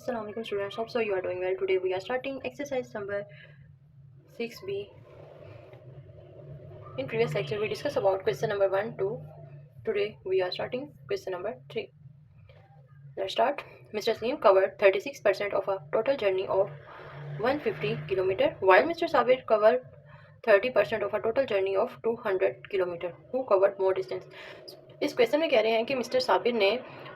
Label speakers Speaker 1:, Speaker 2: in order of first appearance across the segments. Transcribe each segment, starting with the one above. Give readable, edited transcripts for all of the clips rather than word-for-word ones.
Speaker 1: Assalamualaikum students. Hope so you are doing well. Today we are starting exercise number 6b. In previous lecture we discussed about question number 1 2. Today we are starting question number 3. Let's start. Mr. Slim covered 36% of a total journey of 150 km while Mr. Sabir covered 30% of a total journey of 200 km. Who covered more distance? इस question में कह रहे हैं कि mister Sabir ने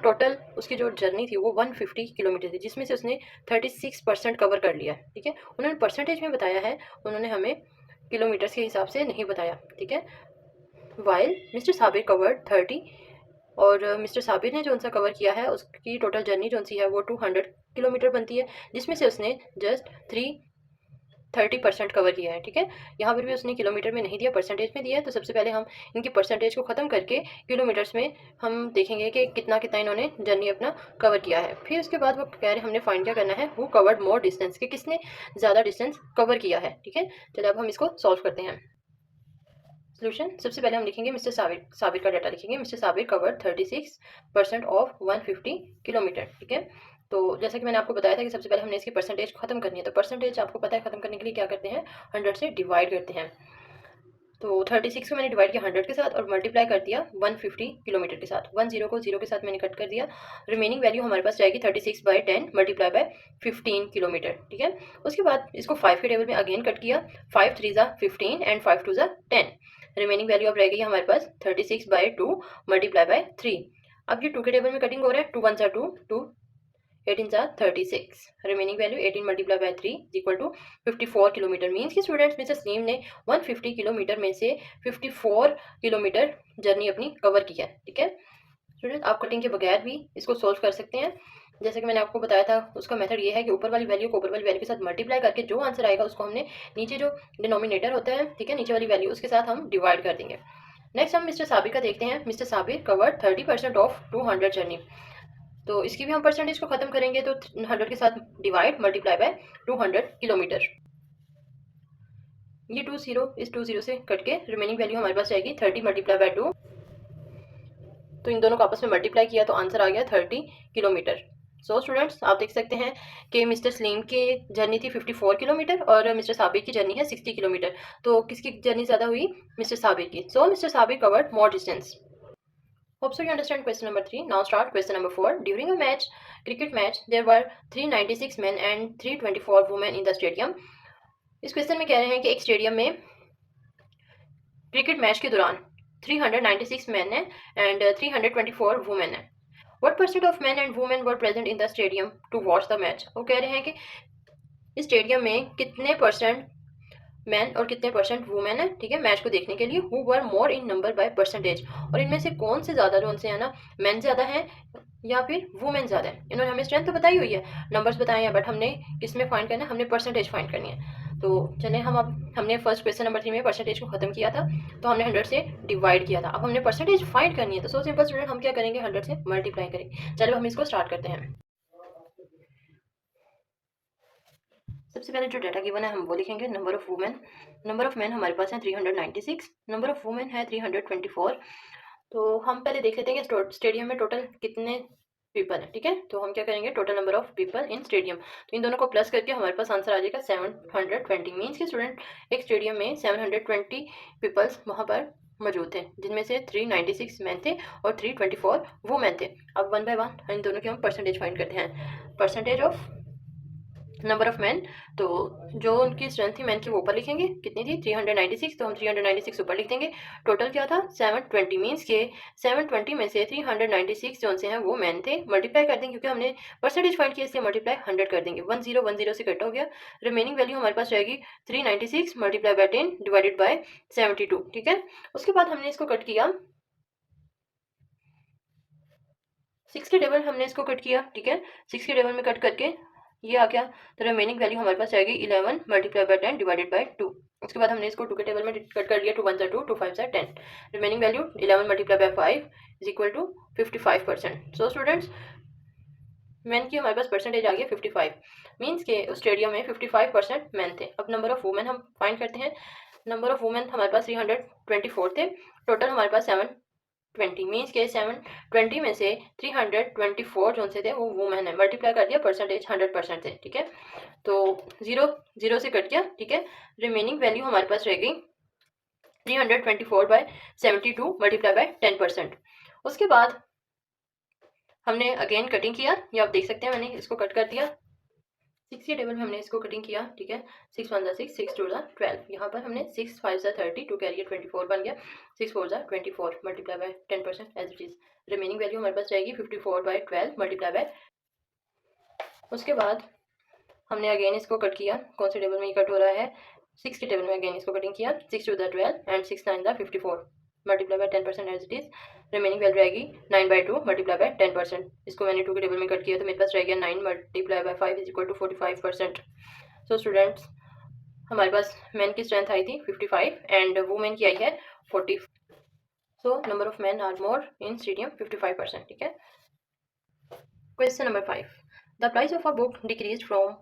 Speaker 1: total उसकी जो journey थी वो 150 किलोमीटर थी, जिसमें से उसने 36% कवर कर लिया। ठीक है, उन्होंने परसेंटेज में बताया है, उन्होंने हमें किलोमीटर्स के हिसाब से नहीं बताया। ठीक है, वाइल मिस्टर साबिर कवर्ड 30 और मिस्टर साबिर ने जो सा कवर किया है उसकी टोटल जर्नी जो सी है वो 200 किलोमीटर बनती है, जिसमें से उसने जस्ट 30% कवर किया है। ठीक है, यहाँ पर भी उसने किलोमीटर में नहीं दिया, परसेंटेज में दिया है। तो सबसे पहले हम इनकी परसेंटेज को ख़त्म करके किलोमीटर्स में हम देखेंगे कि कितना कितना इन्होंने जर्नी अपना कवर किया है। फिर उसके बाद वो कह रहे हमने फाइंड क्या करना है, हु कवर्ड मोर डिस्टेंस, कि किसने ज़्यादा डिस्टेंस कवर किया है। ठीक है, चलिए अब हम इसको सॉल्व करते हैं। सोल्यूशन सबसे पहले हम लिखेंगे मिस्टर साबिर का डाटा लिखेंगे। Mister Sabir cover 36% of 150 kilometre. ठीक है, तो जैसा कि मैंने आपको बताया था कि सबसे पहले हमने इसकी परसेंटेज खत्म करनी है। तो परसेंटेज आपको पता है खत्म करने के लिए क्या करते हैं, 100 से डिवाइड करते हैं। तो 36 को मैंने डिवाइड किया 100 के साथ और मल्टीप्लाई कर दिया 150 किलोमीटर के साथ। 10 को 0 के साथ मैंने कट कर दिया। रिमेनिंग वैल्यू हमारे पास जाएगी 36/10 मल्टीप्लाई बाय 15 किलोमीटर। ठीक है, उसके बाद इसको 5 के टेबल में अगेन कट किया। 5 3 ज़ा 15 एंड 5 2 ज़ा 10। रिमेनिंग वैल्यू अब रह गई हमारे पास 36/2 मल्टीप्लाई बाय 3। अब ये 2 के टेबल में कटिंग हो रहा है। 2 1 ज़ा 2, 2 18 ज़ा 36। Remaining value 18 multiply by 3 equal to 54 kilometre. Means कि स्टूडेंट्स मिस्टर स्लीम ने 150 किलोमीटर में से 54 किलोमीटर जर्नी अपनी कवर किया है। ठीक है स्टूडेंट, आप कटिंग के बगैर भी इसको सोल्व कर सकते हैं। जैसे कि मैंने आपको बताया था, उसका मेथड ये है कि ऊपर वाली वैल्यू को ऊपर वाली वैल्यू के साथ मल्टीप्लाई करके जो आंसर आएगा उसको हमने नीचे जो डिनोमिनेटर होता है, ठीक है, नीचे वाली वैल्यू उसके साथ हम डिवाइड कर देंगे। नेक्स्ट हम मिस्टर साबिर का देखते हैं। Mister Sabir covered 30% of 200 journey. तो इसकी भी हम परसेंटेज को खत्म करेंगे। तो 100 के साथ डिवाइड मल्टीप्लाई बाय 200 किलोमीटर। ये 20 इस 20 से कट के रिमेनिंग वैल्यू हमारे पास जाएगी 30 मल्टीप्लाई बाय 2। तो इन दोनों को आपस में मल्टीप्लाई किया तो आंसर आ गया 30 किलोमीटर। सो स्टूडेंट्स, आप देख सकते हैं कि मिस्टर स्लीम की जर्नी थी 54 किलोमीटर और मिस्टर साबिर की जर्नी है 60 किलोमीटर। तो किसकी जर्नी ज़्यादा हुई, मिस्टर साबिर की। So mister Sabir covered more distance. Hope so you understand question number 3. Now start question number 4. During a cricket match, there were 396 men and 324 women in the stadium. इस question में कह रहे हैं कि एक स्टेडियम में क्रिकेट मैच के दौरान 396 men है and 324 women है. What percent of men and women were present in the stadium to watch the match? वो कह रहे हैं कि इस स्टेडियम में कितने परसेंट मैन और कितने परसेंट वुमेन है, ठीक है, मैच को देखने के लिए। Who were more in number by percentage, और इनमें से कौन से ज़्यादा जो उनसे है ना, मैन ज़्यादा है या फिर वुमेन ज़्यादा है। इन्होंने हमें स्ट्रेंथ तो बताई हुई है, नंबर्स बताए हैं, बट हमने किसमें फाइंड करना है, हमने परसेंटेज फाइंड करनी है। तो चले हम अब हमने फर्स्ट क्वेश्चन नंबर 3 में परसेंटेज को खत्म किया था, तो हमने 100 से डिवाइड किया था। अब हमने परसेंटेज फाइंड करनी है, तो सो सिंपल स्टूडेंट, हम क्या करेंगे, 100 से मल्टीप्लाई करेंगे। चलो हम इसको स्टार्ट करते हैं। सबसे पहले जो डाटा गिवन है हम वो लिखेंगे। नंबर ऑफ मैन हमारे पास है 396, नंबर ऑफ वुमेन है 324। तो हम पहले देख लेते हैं कि स्टेडियम में टोटल कितने पीपल है। ठीक है, तो हम क्या करेंगे, total number of people in stadium, तो इन दोनों को प्लस करके हमारे पास आंसर आ जाएगा 720। मीन्स कि स्टूडेंट एक स्टेडियम में 720 पीपल्स वहाँ पर मौजूद थे, जिनमें से 396 मैन थे और 324 वुमेन थे। अब 1 बाय 1 इन दोनों की हम परसेंटेज फाइंड करते हैं। Percentage of number of man, तो जो उनकी स्ट्रेंथ थी मैन की वो ऊपर लिखेंगे, कितनी थी 396, तो हम 396 ऊपर लिख देंगे। टोटल क्या था 720। मीन्स के 720 में से 396 जो से हैं वो मैन थे, मल्टीप्लाई कर देंगे क्योंकि हमने परसेंटेज फाइंड किया, इसलिए मल्टीप्लाई 100 कर देंगे। 10 से कट हो गया। रिमेनिंग वैल्यू हमारे पास जाएगी 396 मल्टीप्लाई बाय 10 डिवाइडेड बाय 72। ठीक है, उसके बाद हमने इसको कट किया 6 के टेबल, हमने इसको कट किया। ठीक है, 6 के टेबल में कट करके ये आ गया, तो रिमेनिंग वैल्यू हमारे पास आएगी 11 मल्टीप्लाई बाय 10 डिवाइडेड बाय 2। उसके बाद हमने इसको 2 के टेबल में कट कर लिया। 2 1 ज़ा 2, 2 5 ज़ा 10। Remaining value 11 multiply by 5 is equal to 55%। So students, man की हमारे पास परसेंटेज आ गया 55। मीन्स के स्टेडियम में 55% मैन थे। अब नंबर ऑफ वुमेन हम फाइंड करते हैं। नंबर ऑफ वुमेन हमारे पास 324 थे, टोटल हमारे पास 7 20 मीन्स के 720 में से 324 जो से थे वो वुमेन है, मल्टीप्लाई कर दिया परसेंटेज 100% से, ठीक है। तो 0 से कट गया, ठीक है। रिमेनिंग वैल्यू हमारे पास रह गई 324/72 मल्टीप्लाई बाय 10%। उसके बाद हमने अगेन कटिंग किया, ये आप देख सकते हैं, मैंने इसको कट कर दिया 6 के टेबल में हमने इसको कटिंग किया, ठीक है। 6 1 6, 6 2 12, यहाँ पर हमने 6 5 30, 2 कैरी 24 बन गया, 6 4 24 multiply by 10% as it is. Remaining value हमारे पास रहेगी 54/12 मल्टीप्लाई बाय। उसके बाद हमने अगेन इसको कट किया, कौन से टेबल में ये कट हो रहा है, 6 के टेबल में अगेन इसको कटिंग किया, 6 2 12 and 6 9 54 multiply by 10% as it is. Remaining value रहेगी 9/2 मल्टीप्लाई बाय 10%। इसको मैंने 2 के टेबल में कट किया तो मेरे पास रह गया 9 multiply by 5 is equal to 45%। So students, हमारे पास मैन की स्ट्रेंथ आई थी 55 एंड वुमेन की आई है 40। So number of man are more in stadium 55%, ठीक है। Question number 5, the price of a book decrease from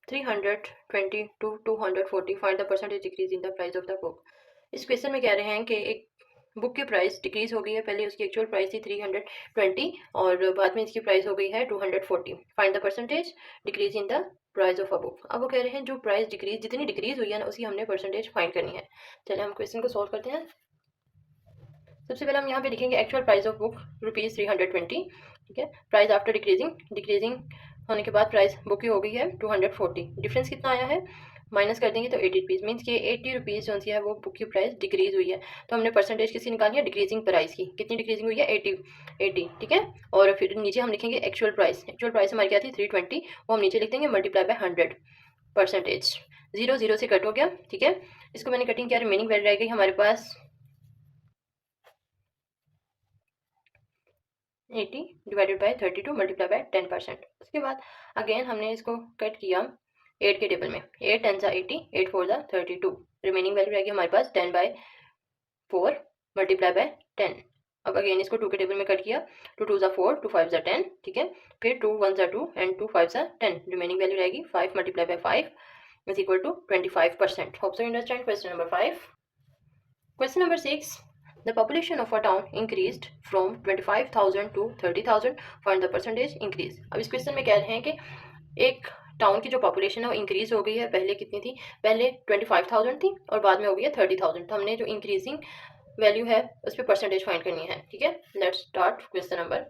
Speaker 1: 320 to 240, find the percentage decrease in the price of the book. इस question में कह रहे हैं कि एक बुक की प्राइस डिक्रीज हो गई है, पहले उसकी एक्चुअल प्राइस थी 320 और बाद में इसकी प्राइस हो गई है 240, find the percentage decrease in the price of a book. अब वो कह रहे हैं जो प्राइस डिक्रीज, जितनी डिक्रीज हुई है ना उसकी हमने परसेंटेज फाइंड करनी है। चलिए हम क्वेश्चन को सॉल्व करते हैं। सबसे पहले हम यहाँ पे लिखेंगे एक्चुअल प्राइस ऑफ बुक ₹320, ठीक है। प्राइस आफ्टर डिक्रीजिंग होने के बाद प्राइस बुक की हो गई है 240, डिफरेंस कितना आया है, माइनस कर देंगे तो 80 रुपीज़, मीन्स कि 80 रुपीज़ जो सी है वो बुक की प्राइस डिक्रीज हुई है। तो हमने परसेंटेज किसकी निकाली है, डिक्रीजिंग प्राइस की। कितनी डिक्रीजिंग हुई है, 80, ठीक है। और फिर नीचे हम लिखेंगे एक्चुअल प्राइस हमारी क्या थी 320, वो हम नीचे लिख देंगे मल्टीप्लाई बाय 100 परसेंटेज। 0 से कट हो गया, ठीक है। इसको मैंने कटिंग किया, रिमेनिंग वैल्यू रह गई हमारे पास 80 डिवाइडेड बाय 32 मल्टीप्लाई बाय 10%। उसके बाद अगेन हमने इसको कट किया 8 के टेबल में, 8 10 80, 8 4 32, रिमेनिंग वैल्यू रहेगी हमारे पास 10/4 मल्टीप्लाई बाय 10। अब अगेन इसको 2 के टेबल में कट किया, 2 2 4, 2 5 10, ठीक है। फिर 2 1 2 एंड 2 5 10, रिमेनिंग वैल्यू रहेगी 5 multiply by 5 is equal to 25%। Hope so you understand question number 5। Question number 6, the population of a town increased from 25,000 to 30,000, find the percentage increase। अब इस क्वेश्चन में कह रहे हैं कि एक टाउन की जो पॉपुलेशन है वो इंक्रीज हो गई है, पहले कितनी थी, पहले 25,000 थी और बाद में हो गई है 30,000। तो हमने जो इंक्रीजिंग वैल्यू है उस पर परसेंटेज फाइंड करनी है, ठीक है। Let's start question number.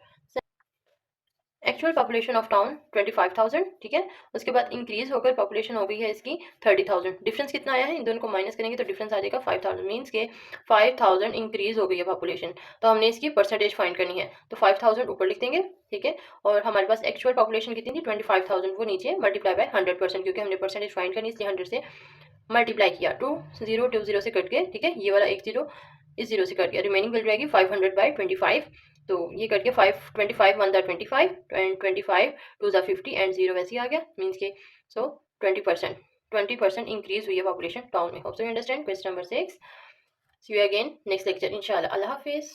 Speaker 1: Actual population of town 25,000, ठीक है। उसके बाद इंक्रीज होकर पॉपुलेशन हो गई है इसकी 30,000, डिफरेंस कितना आया है, इन दोनों को माइनस करेंगे तो डिफरेंस आ जाएगा 5,000, मीन्स के 5,000 इंक्रीज हो गई है पॉपुलेशन। तो हमने इसकी परसेंटेज फाइंड करनी है, तो 5,000 ऊपर लिख देंगे, ठीक है। और हमारे पास एक्चुअल पॉपुलेशन कितनी थी 25,000, वो नीचे मल्टीप्लाई बाय 100%, क्योंकि हमने परसेंटेज फाइंड करनी, इसलिए 100 से मल्टीप्लाई किया। 2 0 से कट गए, ठीक है। ये वाला एक 0 इस 0 से कट गया, रिमेनिंग वैल्यू रहेगी 500/25। तो ये कट गया 5 25 1 25 एंड 25 2 50 एंड 0 वैसे ही आ गया, मीन्स के सो 20% इंक्रीज हुई है पॉपुलेशन टाउन में। Hope so you understand question number 6। See you again next lecture इंशाल्लाह। अल्लाह हाफिज़।